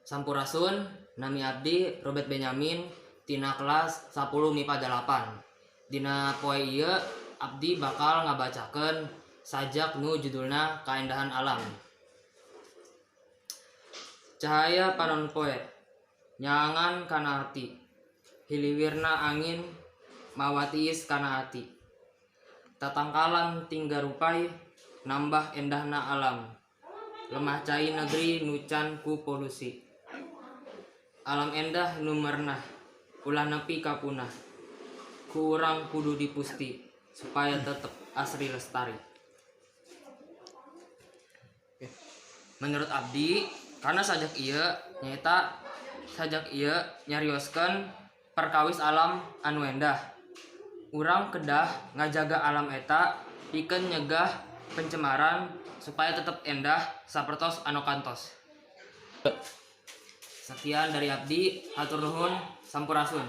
Sampurasun, nami abdi Robert Benyamin tina kelas 10 MIPA 8. Dina poe ieu abdi bakal ngabacakeun sajak nu judulna Kaendahan Alam. Cahaya panon poe nyangan kana hati, hiliwirna angin mawa tiis kana hati. Tatangkalan tingga rupai nambah endahna alam, lemah cai negeri nucan ku polusi. Alam endah nu merenah ulah nepi ka punah, ku urang kudu dipusti supaya tetep asri lestari. Menurut abdi, karena sajak ieu nyarioskeun perkawis alam anu endah. Urang kedah ngajaga alam eta pikeun nyegah pencemaran supaya tetep endah sapertos anu kantos. Sekian dari abdi, hatur nuhun, sampurasun.